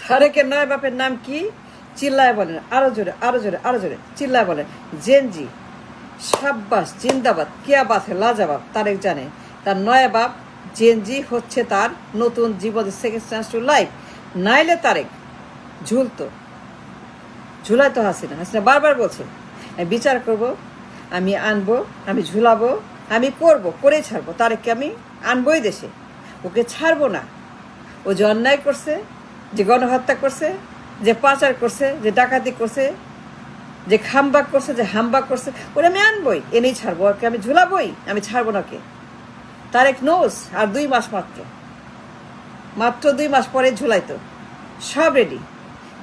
তারেকের নয় বাপের নাম কি? চিল্লায় বলেন, আরো জোরে, আরো জোরে, আরো জোরে চিল্লায় বলেন, জেনজি। সাব্বাস, জিন্দাবাদ, কিয়া বাত হে, লাজবাব। তারেক জানে তার নয়া বাপ জেনজি হচ্ছে তার নতুন জীবন, সেকেন্ড চান্স টু লাইফ। নাইলে তারেক ঝুলতো, ঝুলাই তো হাসিনা। হাসিনা বারবার বলছে আমি বিচার করব, আমি আনবো, আমি ঝুলাবো, আমি করব, করেই ছাড়বো। তারেককে আমি আনবোই দেশে, ওকে ছাড়বো না। ও যে অন্যায় করছে, যে গণহত্যা করছে, যে পাচার করছে, যে ডাকাতি করছে, যে খামবাক করছে, যে হামবাক করছে, ওরা আমি আনবই, এনেই ছাড়বো। ওকে আমি ঝুলাবই, আমি ছাড়বো না কে। তারেক নোস আর 2 মাস মাত্র, মাত্র 2 মাস পরে ঝুলাইতো। সব রেডি,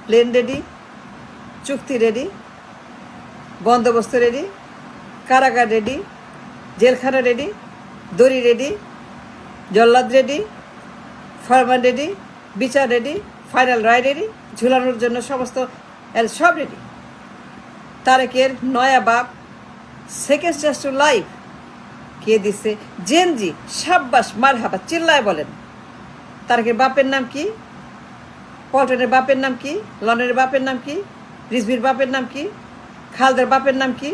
প্লেন রেডি, চুক্তি রেডি, বন্দোবস্ত রেডি, কারাগার রেডি, জেলখানা রেডি, দড়ি রেডি, জল্লাদ রেডি, ফরমান রেডি, বিচার রেডি, ফাইনাল রায় রেডি, ঝুলানোর জন্য সমস্ত সব রেডি। তারেকের নয়া বাপ সেকেন্ড চান্স টু লাইফ কে দিচ্ছে? জেনজি। সাব্বাস, মারহাবা, চিল্লায় বলেন। তারেকের বাপের নাম কি? পল্টনের বাপের নাম কি? লন্ডনের বাপের নাম কি? রিজভির বাপের নাম কি? খালদার বাপের নাম কি?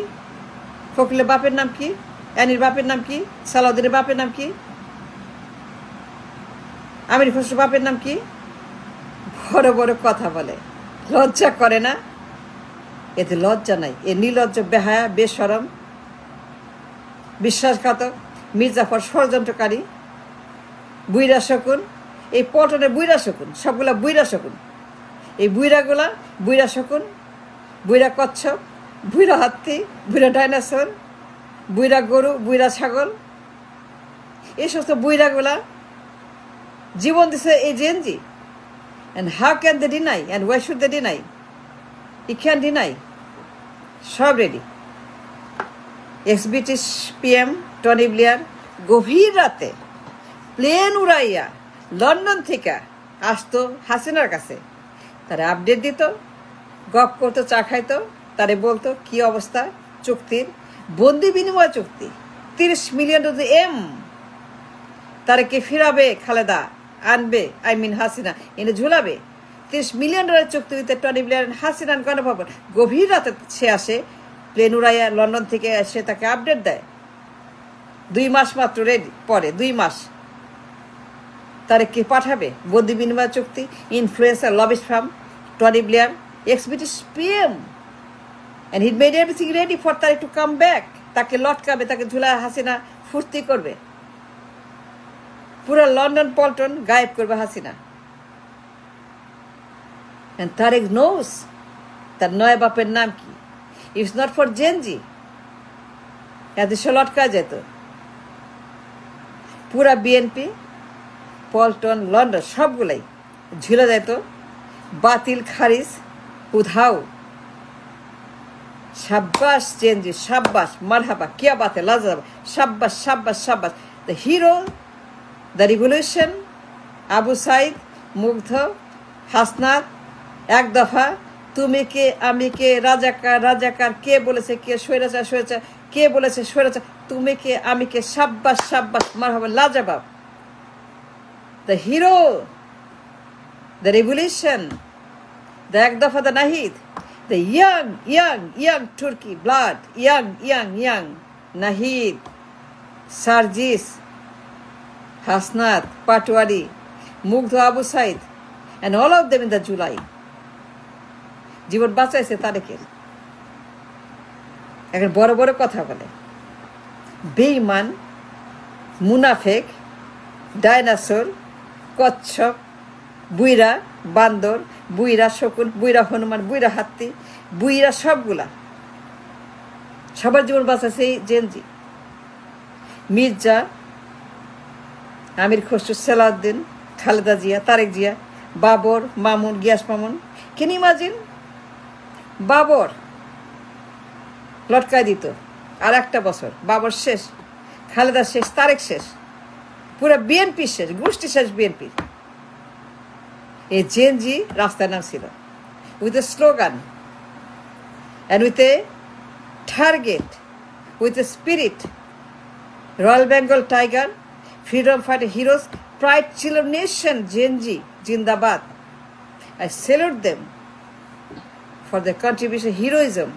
ফখরুলের বাপের নাম কি? অ্যানির বাপের নাম কি? সালাউদ্দিনের বাপের নাম কি? আমির খসরুর বাপের নাম কি? বড় বড় কথা বলে, লজ্জা করে না? এতে লজ্জা নাই। এ নির্লজ্জ, বেহায়া, বেশরম, বিশ্বাসঘাতক, মির্জাফর, ষড়যন্ত্রকারী, বুইরা শকুন। এই পটনের বুইরা শকুন, সবগুলা বুইরা শকুন। এই বুইরাগুলা বুইরা শকুন, বুইরা কচ্ছপ, বুইরা হাতি, বুইরা ডাইনোসর, বুইরা গরু, বুইরা ছাগল। এই সমস্ত বুইরাগুলা জীবন দিছে এই Gen Z. And how can they deny? And why should they deny? You can't deny. সব ready. X-British PM Tony Blair গভীর রাতে প্লেন উড়াইয়া লন্ডন থেকে আসতো হাসিনার কাছে, তারা আপডেট দিত, গপ করতো, চা খাইতো, তারে বলতো কি অবস্থা চুক্তির, বন্দি বিনিময় চুক্তি, 30 মিলিয়ন তারে কে ফিরাবে, খালেদা আনবে, হাসিনা এনে ঝুলাবে। 30 মিলিয়ন ডলার চুক্তি দিতে টনি ব্লেয়ার, হাসিনার গণভবন। গভীর রাতে সে আসে, প্লেন উড়াইয়া লন্ডন থেকে এসে তাকে আপডেট দেয়। 2 মাস মাত্র রেডি, পরে 2 মাস তারে কে পাঠাবে বন্দি বিনিময় চুক্তি, influencer, lobbyist farm, Tony Blair, x-British PM, and he made everything ready for Tariq to come back. তাকে লটকাবে, তাকে ঝুলায় হাসিনা ফুর্তি করবে, পুরো লন্ডন পল্টন গায়েব করবে হাসিনা। And Tariq knows তার নয় বাপের নাম কি। If not for জেনজি, এদেশে লটকা যেত। পুরা বিএনপি, পল্টন, লন্ডন সবগুলাই ঝুলে যেত, বাতিল, খারিজ, উধাও। সাব্বাস জেনজি, সাব্বাস, মারহাবা, কিয়া বাতে, লাজবাব। সাব্বাস, সাব্বাস, সাব্বাস। The hero, the revolution, Abu Sayed, Mugdho, Hasnat, এক দফা, তুমি কে, আমি কে, রাজাকার, রাজাকার, কে বলেছে কে, স্বৈরাচার, স্বৈরাচার, কে বলেছে স্বৈরাচার, তুমি কে, আমি কে, সাব্বাস, সাব্বাস, মারহাবা, লাজবাব। The hero, the revolution, the এক দফা, দ্য নাহিদ, দ্য ইয়াং তুর্কি blood, young Nahid, Sarjis, Hasnat, Patwari, Mugdho, Abu Saeed, and all of them in the July জীবন বাঁচাইছে তারেকের। এখন বড় বড় কথা বলে, বেঈমান, মুনাফেক, ডাইনোসর, কচ্ছপ, বুইরা বান্দর, বুইরা শকুন, বুইরা হনুমান, বুইরা হাতি, বুইরা সবগুলা, সবার জীবন বাঁচাইছে এই জেনজি। মির্জা, আমির খসরু, সালাউদ্দিন, খালেদা জিয়া, তারেক জিয়া, বাবর, মামুন, গিয়াস মামুন। কেন ইমাজিন, বাবর লটকায় দিত আর 1 বছর, বাবর শেষ, খালেদা শেষ, তারেক শেষ, পুরো বিএনপি শেষ, গোষ্ঠী শেষ বিএনপির। এই জেনজি রাস্তার নাম ছিল, with a slogan and with a target, with a spirit. Royal Bengal tiger, freedom fighter heroes, pride ছিল নেশন, জেনজি জিন্দাবাদ। I salute them for the contribution, heroism.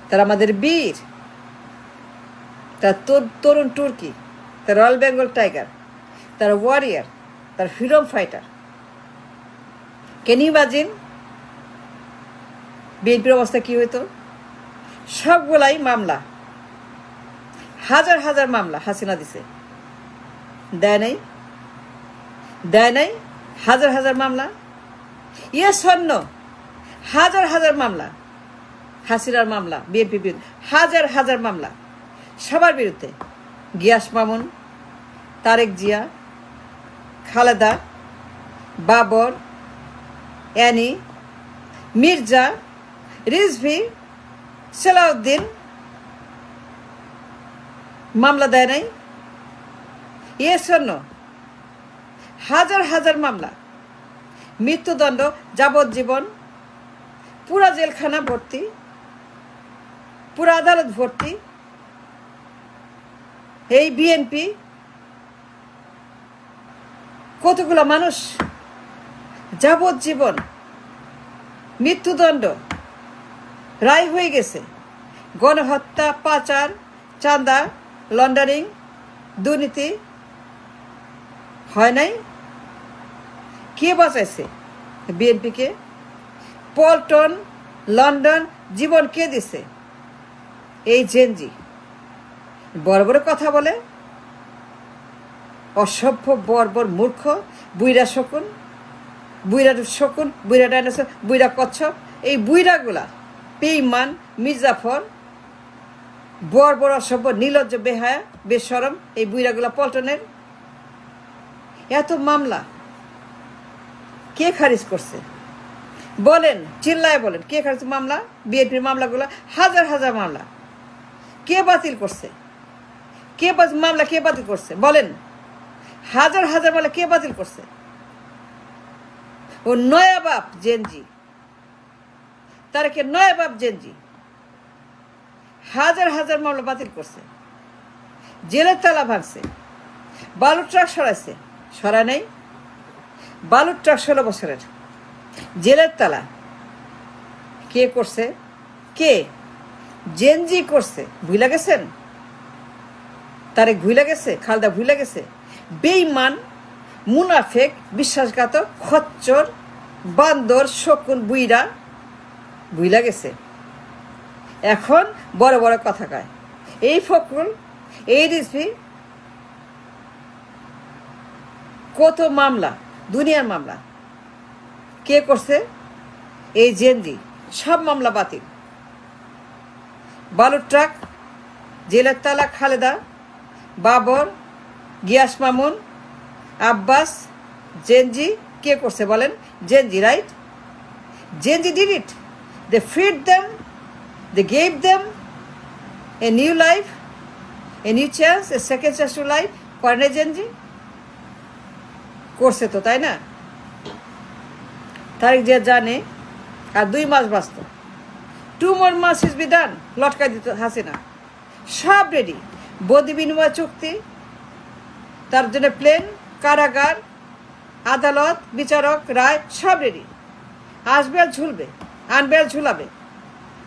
তারা আমাদের বীর, তার তরুণ তুর্কি, তার রয়্যাল বেঙ্গল টাইগার, তার ওয়ারিয়ার, তার freedom fighter. Can you imagine বিএনপির অবস্থা কি হইতো? সবগুলাই মামলা, হাজার হাজার মামলা হাসিনা দিছে, দেয় নাই, দেয় নাই, হাজার হাজার মামলা। ইয়ে স্বর্ণ, হাজার হাজার মামলা, হাসিনার মামলা, বিএনপি বিরুদ্ধে হাজার হাজার মামলা, সবার বিরুদ্ধে। গিয়াস মামুন, তারেক জিয়া, খালেদা, বাবর, অ্যানি, মির্জা, রিজভি, সালাউদ্দিন, মামলা দেয় নাই? এর জন্য হাজার হাজার মামলা, মৃত্যুদণ্ড, যাবজ্জীবন, পুরা জেলখানা ভর্তি, পুরা আদালত ভর্তি। এই বিএনপি কতগুলো মানুষ যাবজ্জীবন, মৃত্যুদণ্ড, রায় হয়ে গেছে। গণহত্যা, পাচার, চাঁদা, লন্ডারিং, দুর্নীতি হয় নাই? কে বাঁচাইছে বিএনপিকে? পল্টন, লন্ডন, জীবন কে দিছে? এই জেনজি। বড় বড় কথা বলে, অসভ্য, বর্বর, মূর্খ, বুইরা শকুন, বুইরা শকুন, বুইরা ডাইনোসর, বুইরা কচ্ছপ। এই বুইরাগুলা বেঈমান, মির্জাফর, বর্বর, অসভ্য, নির্লজ্জ, বেহায়া, বেশরম, এই বুইরাগুলা পল্টনের। এত মামলা কে খারিজ করছে বলেন? চিল্লায় বলেন, কে খারিজ মামলা? বিএনপির মামলাগুলো, হাজার হাজার মামলা কে বাতিল করছে? কে মামলা কে বাতিল করছে বলেন? হাজার হাজার মামলা কে বাতিল করছে? ও নয়াবাব জেনজি, তারকে নয়াবাব জেনজি হাজার হাজার মামলা বাতিল করছে, জেলের তালা ভাঙছে, বালুর ট্রাক সরাইছে, সরায় নাই? বালুর ট্রাক 16 বছরের, জেলের তালা কে করছে? কে? জেনজি করছে। ভুলে গেছেন? তারেক ভুলে গেছে? খালেদা ভুলে গেছে? বেঈমান, মুনাফেক, বিশ্বাসঘাতক, খচ্চর, বান্দর, শকুন, বুইরা ভুলে গেছে। এখন বড় বড় কথা কয়। এই ফখরুল, এই রিজভি, কত মামলা, দুনিয়ার মামলা কে করছে? এই জেনজি। সব মামলা বাতিল। বালুর ট্রাক, জেলের তালা, খালেদা, বাবর, গিয়াস মামুন, আব্বাস, জেনজি কে করছে বলেন? Gen Z, right? Gen Z did it. They freed them, they gave them a new life, a new chance, a second chance to life. করে না জেনজি? করছে তো, তাই না? তারিখ যে জানে আর 2 মাস বাঁচত। 2 more months is be done. লটকা দিত হাসিনা। সব রেডি। বন্দি বিনিময় চুক্তি, তার জন্য প্লেন, কারাগার, আদালত, বিচারক, রায়, সব রেডি। আসবে আর ঝুলবে, আনবে আর ঝুলাবে।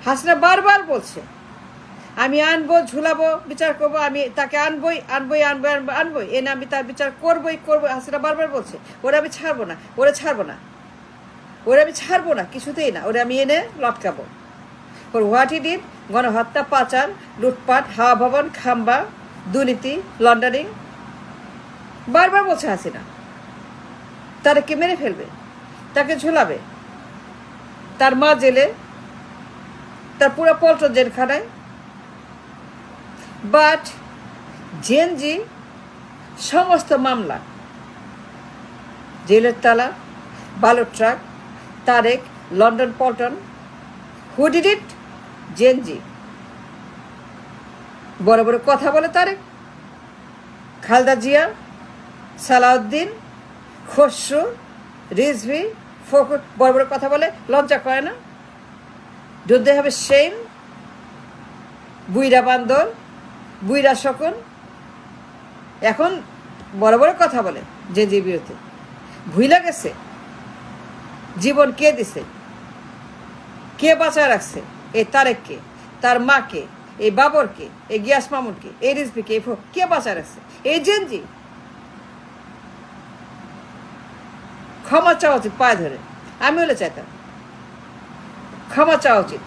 হাসিনা বারবার বলছে, আমি আনবো, ঝুলাবো, বিচার করবো, আমি তাকে আনবই, আনবই, আনবই, আনবই, এনে আমি তার বিচার করবই, করবো। হাসিনা বারবার বলছে, ওরা আমি ছাড়বো না, ওরা ছাড়বো না, ওরা আমি ছাড়বো না, কিছুতেই না, ওরা আমি এনে লটকাবো। ফর হোয়াট হি ডিড, গণহত্যা, পাচার, লুটপাট, হাওয়া ভবন, খাম্বা, দুর্নীতি, লন্ডারিং, বারবার বলছে হাসিনা। তাকে মেরে ফেলবে, তাকে ঝুলাবে, তার মা জেলে, তার পুরো পল্টন জেলখানায়। বাট জেনজি সমস্ত মামলা, জেলের তালা, বালুর truck, Tarique, London, Paltan, who did it? Gen Z. বড় বড় কথা বলে তারেক, খালেদা জিয়া, সালাউদ্দিন, খসরু, রিজভি, ফখরুল বড় বড় কথা বলে, লজ্জা করে না? Don't they have a shame? বুইরা বান্দর, বুইরা শকুন এখন বড় বড় কথা বলে জেনজির বিরুদ্ধে। ভুইলা গেছে জীবন কে দিছে, কে বাঁচায় রাখছে? এই তারেককে, তার মাকে, এই বাবরকে, এই গিয়াস মামুনকে, এই রিজভিকে, কে বাঁচায় রাখছে? এই জেনজি। ক্ষমা চাওয়া উচিত পায়ে ধরে। আমি হলে চাইতাম ক্ষমা চাওয়া উচিত,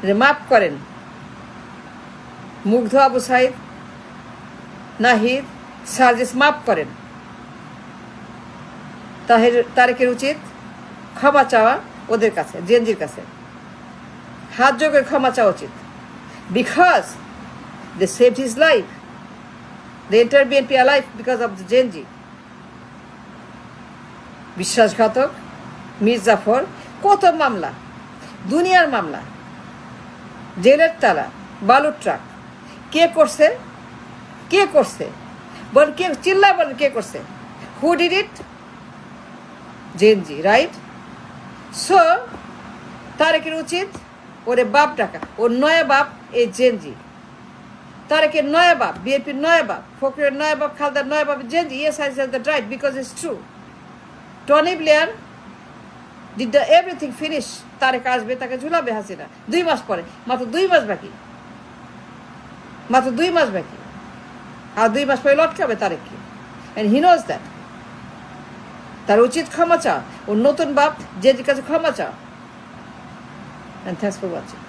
যে মাফ করেন মুগ্ধ, আবু সাইদ, নাহিদ, সার্জিস, মাফ করেন। তারেকের উচিত ক্ষমা চাওয়া ওদের কাছে, জেনজির কাছে হাত জোগে ক্ষমা চাওয়া উচিত। Because they saved his life, they enter BNP alive because of the Gen Z. বিশ্বাসঘাতক, মীর জাফর, কত মামলা, দুনিয়ার মামলা, জেলের তালা, বালুর ট্রাক, কে করছে? কে করছে বল, কে চিল্লায় বলেন, কে করছে? হু did it? Gen Z, right? So তারেকের উচিত ওরে বাপ ডাকা, ওর নয়া বাপ এই জেনজি। তারেকের নয়া বাপ, বিএনপির নয়া বাপ, ফখরুলের নয়া বাপ, খালদার নয়া বাপ Gen Z. Yes, I said that right because it's true. Tony Blair did everything finish. Tarique আসবে, তাকে ঝুলাবে হাসিনা 2 মাস পরে, মাত্র 2 মাস বাকি, মাত্র 2 মাস বাকি, আর 2 মাস পরে লটকাবে তারেককে। And he knows that. তার উচিত ক্ষমা চা, ওর নতুন বাপ জেনজির কাছে ক্ষমা চা। And thanks for watching.